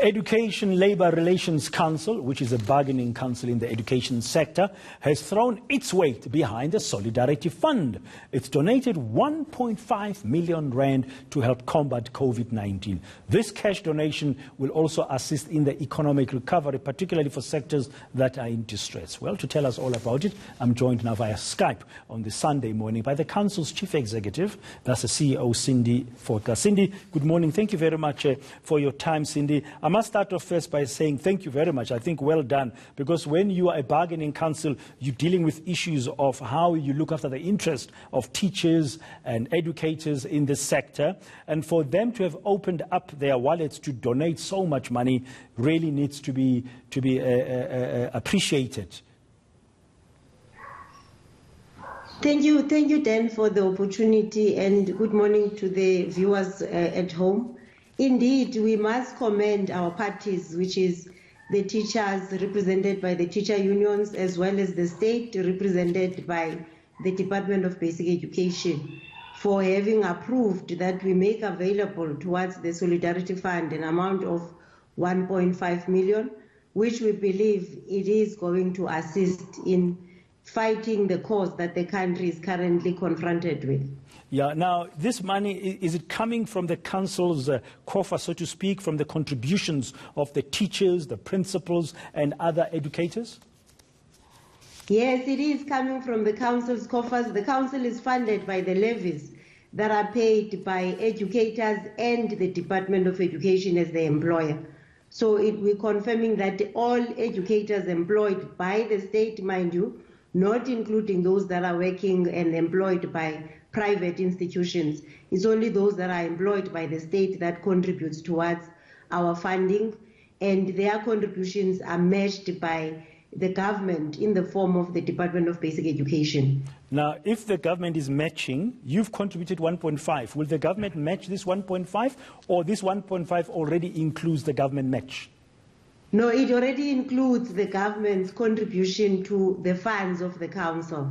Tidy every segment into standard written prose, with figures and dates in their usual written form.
Education Labour Relations Council, which is a bargaining council in the education sector, has thrown its weight behind the Solidarity Fund. It's donated 1.5 million rand to help combat COVID-19. This cash donation will also assist in the economic recovery, particularly for sectors that are in distress. Well, to tell us all about it, I'm joined now via Skype on this Sunday morning by the council's chief executive, that's the CEO, Cindy Forka. Cindy, good morning. Thank you very much for your time, Cindy. I must start off first by saying thank you very much. I think well done, because when you are a bargaining council, you're dealing with issues of how you look after the interest of teachers and educators in this sector. And for them to have opened up their wallets to donate so much money really needs to be appreciated. Thank you, Dan, for the opportunity, and good morning to the viewers at home. Indeed, we must commend our parties, which is the teachers represented by the teacher unions, as well as the state represented by the Department of Basic Education, for having approved that we make available towards the Solidarity Fund an amount of 1.5 million, which we believe it is going to assist in fighting the cause that the country is currently confronted with. Yeah, now this money, is it coming from the council's coffer, so to speak, from the contributions of the teachers, the principals and other educators? Yes, it is coming from the council's coffers. The council is funded by the levies that are paid by educators and the Department of Education as the employer. So we're confirming that all educators employed by the state, mind you, not including those that are working and employed by private institutions. It's only those that are employed by the state that contributes towards our funding, and their contributions are matched by the government in the form of the Department of Basic Education. Now, if the government is matching, you've contributed 1.5. Will the government match this 1.5, or this 1.5 already includes the government match? No, it already includes the government's contribution to the funds of the council.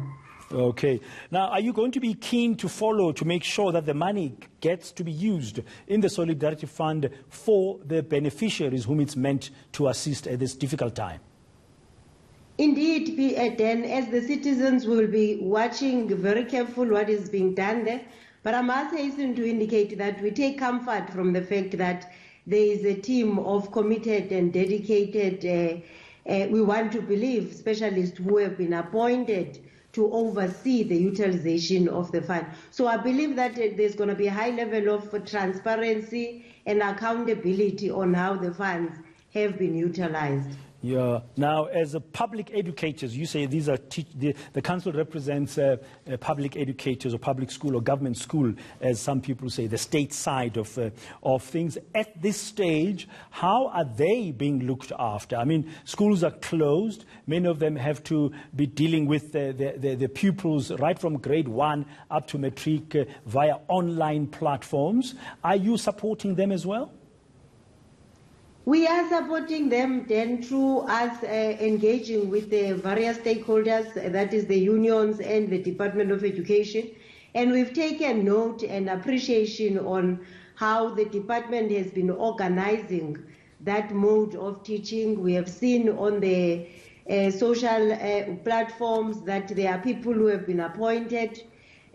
Okay. Now, are you going to be keen to follow to make sure that the money gets to be used in the Solidarity Fund for the beneficiaries whom it's meant to assist at this difficult time? Indeed, Dan, as the citizens will be watching very careful what is being done there, but I must hasten to indicate that we take comfort from the fact that there is a team of committed and dedicated, we want to believe, specialists who have been appointed to oversee the utilization of the fund. So I believe that there's going to be a high level of transparency and accountability on how the funds have been utilized. Yeah. Now, as a public educators, you say these are the council represents public educators or public school or government school, as some people say, the state side of things. At this stage, how are they being looked after? I mean, schools are closed. Many of them have to be dealing with the pupils right from grade 1 up to matric via online platforms. Are you supporting them as well? We are supporting them then through us engaging with the various stakeholders, that is the unions and the Department of Education. And we've taken note and appreciation on how the department has been organizing that mode of teaching. We have seen on the social platforms that there are people who have been appointed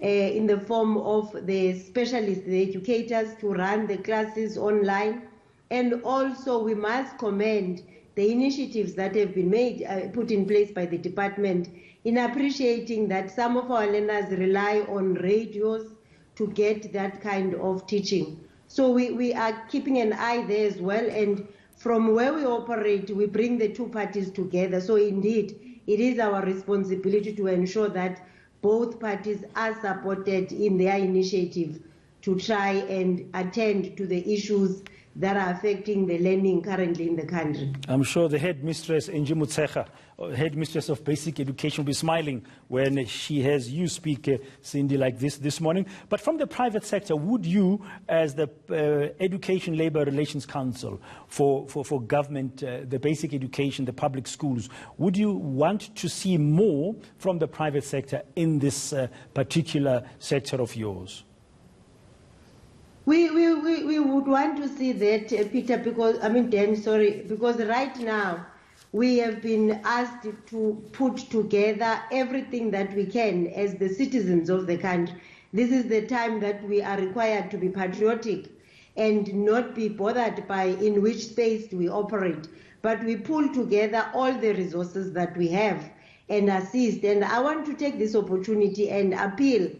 in the form of the specialists, the educators, to run the classes online. And also we must commend the initiatives that have been made, put in place by the department in appreciating that some of our learners rely on radios to get that kind of teaching. So we are keeping an eye there as well, and from where we operate, we bring the two parties together. So indeed, it is our responsibility to ensure that both parties are supported in their initiative to try and attend to the issues that are affecting the learning currently in the country. I'm sure the headmistress, Njimutsecha, headmistress of basic education, will be smiling when she hears you speak, Cindy, like this morning. But from the private sector, would you, as the Education Labour Relations Council for government, the basic education, the public schools, would you want to see more from the private sector in this particular sector of yours? We would want to see that, Peter, because, Dan, sorry, because right now we have been asked to put together everything that we can as the citizens of the country. This is the time that we are required to be patriotic and not be bothered by in which space we operate, but we pull together all the resources that we have and assist. And I want to take this opportunity and appeal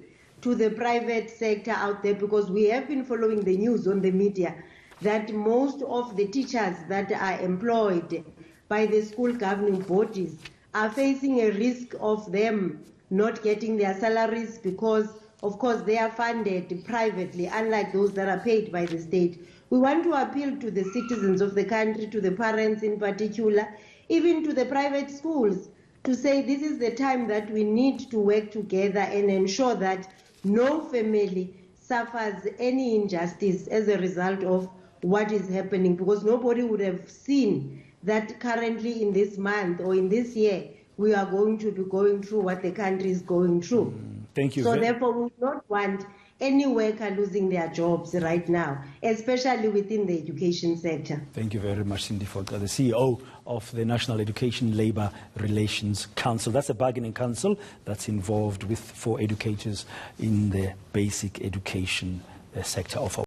to the private sector out there, because we have been following the news on the media that most of the teachers that are employed by the school governing bodies are facing a risk of them not getting their salaries because, of course, they are funded privately, unlike those that are paid by the state. We want to appeal to the citizens of the country, to the parents in particular, even to the private schools, to say this is the time that we need to work together and ensure that no family suffers any injustice as a result of what is happening, because nobody would have seen that currently in this month or in this year we are going to be going through what the country is going through. Thank you. So therefore we do not want any worker losing their jobs right now, especially within the education sector. Thank you very much, Cindy Volker, the CEO of the National Education Labour Relations Council. That's a bargaining council that's involved with 4 educators in the basic education sector of our